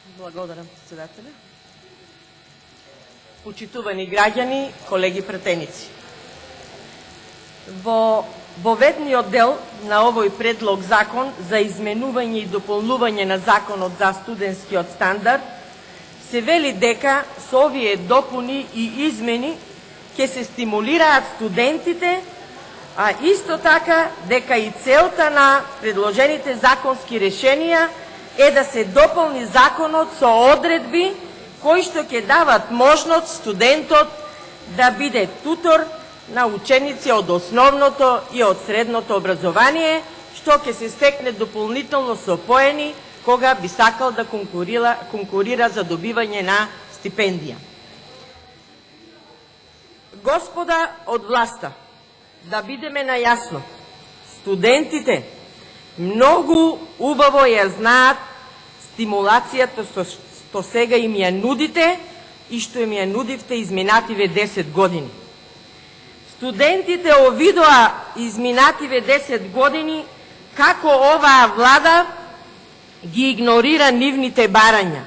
Благодарам, председателя. Почитувани граѓани, колеги пратеници. Во ветниот дел на овој предлог закон за изменување и дополнување на законот за студентскиот стандард се вели дека со овие допуни и измени ќе се стимулираат студентите, а исто така дека и целта на предложените законски решенија е да се дополни законот со одредби кои што ќе дават можност студентот да биде тутор на ученици од основното и од средното образование, што ќе се стекне дополнително со поени кога би сакал да конкурира за добивање на стипендија. Господа од власта, да бидеме најасно, студентите многу убаво ја знаат стимулацијата што сега им ја нудите и што им ја нудивте изминативе 10 години. Студентите овидоа изминативе 10 години како оваа влада ги игнорира нивните барања.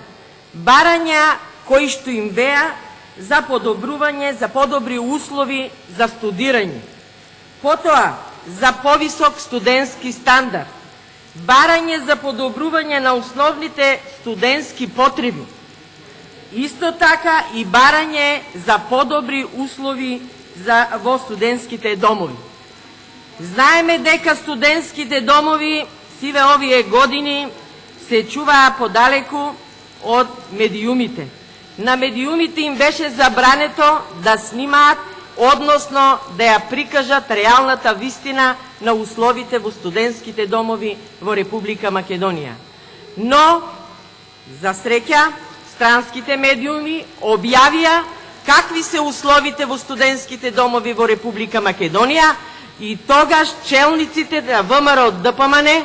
Барања кои што им веа за подобрување, за подобри услови за студирање. Потоа, за повисок студентски стандард. Барање за подобрување на основните студентски потреби. Исто така и барање за подобри услови во студентските домови. Знаеме дека студентските домови сиве овие години се чуваа подалеку од медиумите. На медиумите им беше забрането да снимаат, односно да ја прикажат реалната вистина на условите во студентските домови во Република Македонија. Но, за среќа, странските медиуми објавија какви се условите во студентските домови во Република Македонија и тогаш челниците на ВМРО ДПМН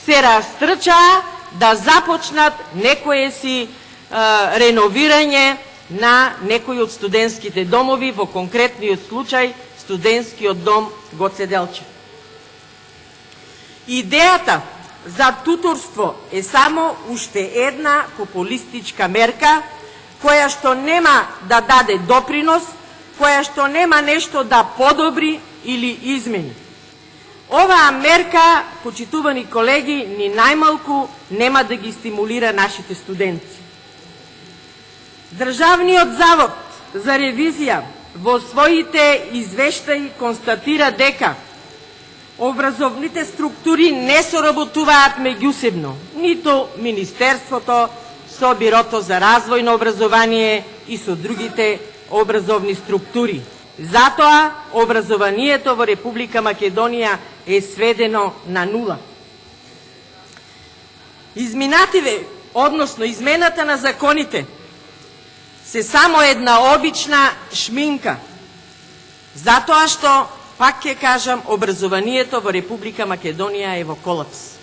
се растрчаа да започнат некое си реновирање на некои од студентските домови, во конкретниот случај студентскиот дом Гоце Делчев. Идејата за туторство е само уште една популистичка мерка, која што нема да даде допринос, која што нема нешто да подобри или измени. Оваа мерка, почитувани колеги, ни најмалку нема да ги стимулира нашите студенти. Државниот завод за ревизија во своите извештаи констатира дека образовните структури не соработуваат меѓусебно, ниту Министерството со Бирото за развој на образование и со другите образовни структури. Затоа образованието во Република Македонија е сведено на нула. Изминативе, односно измената на законите, се само една обична шминка, затоа што, пак ќе кажам, образованието во Република Македонија е во колапс.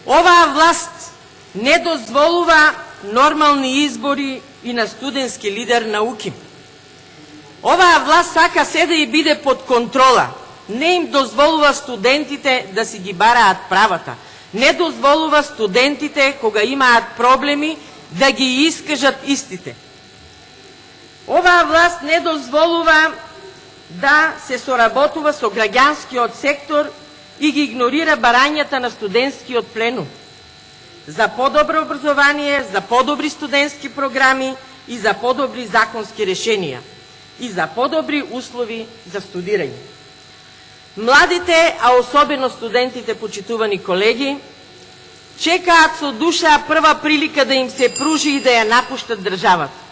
Оваа власт не дозволува нормални избори и на студентски лидер науки. Оваа власт сака се да и биде под контрола. Не им дозволува студентите да си ги бараат правата. Не дозволува студентите, кога имаат проблеми, да ги искажат истите. Оваа власт не дозволува да се соработува со граѓанскиот сектор и ги игнорира барањата на студентскиот пленум за подобро образование, за подобри студентски програми и за подобри законски решенија и за подобри услови за студирање. Младите, а особено студентите, почитувани колеги, чекаат со душа прва прилика да им се пружи и да ја напуштат државата.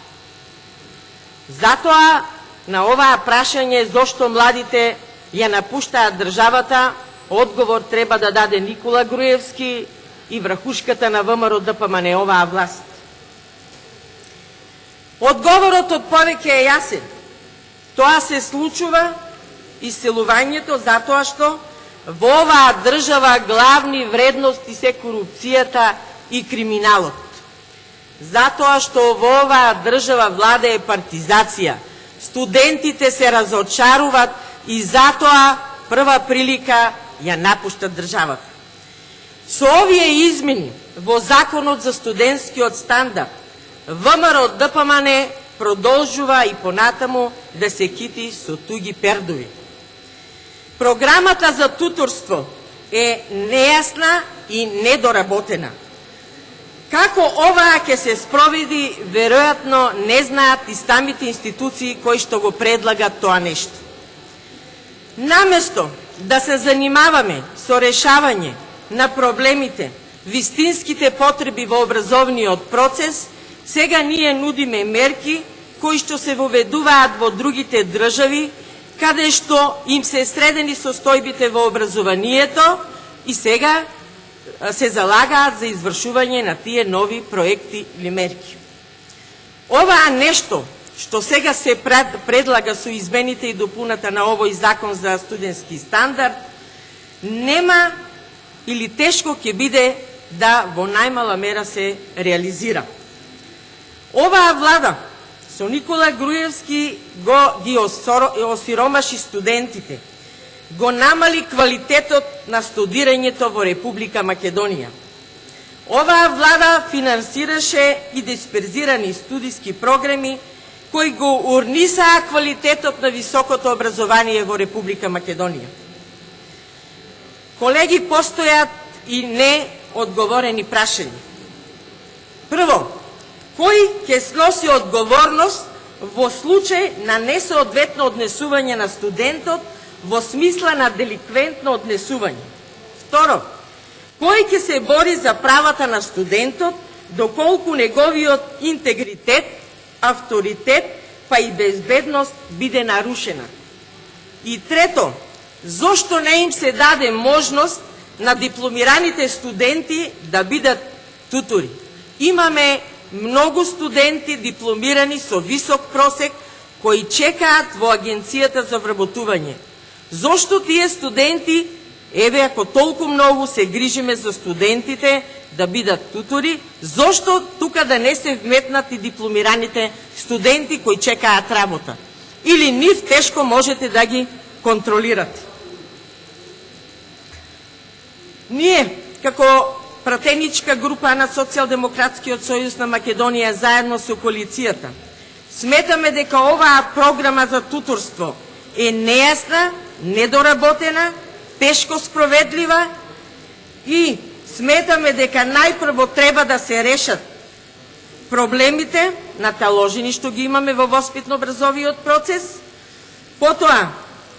Затоа, на оваа прашање зошто младите ја напуштаат државата, одговор треба да даде Никола Груевски и врхушката на ВМРО ДПМН, оваа власт. Одговорот од повеќе е јасен. Тоа се случува иселувањето затоа што во оваа држава главни вредности се корупцијата и криминалот. Затоа што во оваа држава владее партизација. Студентите се разочаруваат и затоа прва прилика ја напуштат државата. Со овие измени во Законот за студентскиот стандард, ВМРО ДПМН продолжува и понатаму да се кити со туги пердови. Програмата за туторство е нејасна и недоработена. Како оваа ќе се спроведи, веројатно не знаат и самите институции кои што го предлагат тоа нешто. Наместо да се занимаваме со решавање на проблемите, вистинските потреби во образовниот процес, сега ние нудиме мерки кои што се воведуваат во другите држави, каде што им се средени состојбите во образованието и сега се залагаат за извршување на тие нови проекти или мерки. Оваа нешто што сега се предлага со измените и допуната на овој закон за студентски стандард, нема или тешко ќе биде да во најмала мера се реализира. Оваа влада со Никола Груевски ги осиромаши студентите, го намали квалитетот на студирањето во Република Македонија. Оваа влада финансираше и дисперзирани студиски програми кои го урнисаа квалитетот на високото образование во Република Македонија. Колеги, постојат и неодговорени прашања. Прво, кој ќе сноси одговорност во случај на несоодветно однесување на студентот во смисла на деликвентно однесување? Второ, кој ќе се бори за правата на студентот доколку неговиот интегритет, авторитет, па и безбедност биде нарушена? И трето, зошто не им се даде можност на дипломираните студенти да бидат тутори? Имаме многу студенти дипломирани со висок просек кои чекаат во Агенцијата за вработување. Зошто тие студенти, еве ако толку многу се грижиме за студентите да бидат тутори, зошто тука да не се вметнат и дипломираните студенти кои чекаат работа? Или нив тешко можете да ги контролирате? Ние, како пратеничка група на Социјалдемократскиот сојуз на Македонија заедно со коалицијата, сметаме дека оваа програма за туторство е нејасна, недоработена, тешко спроведлива и сметаме дека најпрво треба да се решат проблемите наталожени што ги имаме во воспитно-образовиот процес, потоа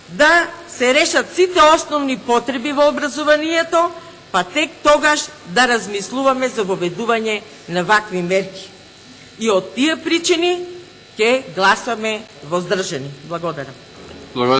да се решат сите основни потреби во образованието, па тек тогаш да размислуваме за воведување на вакви мерки. И од тие причини ќе гласаме воздржани. Благодарам.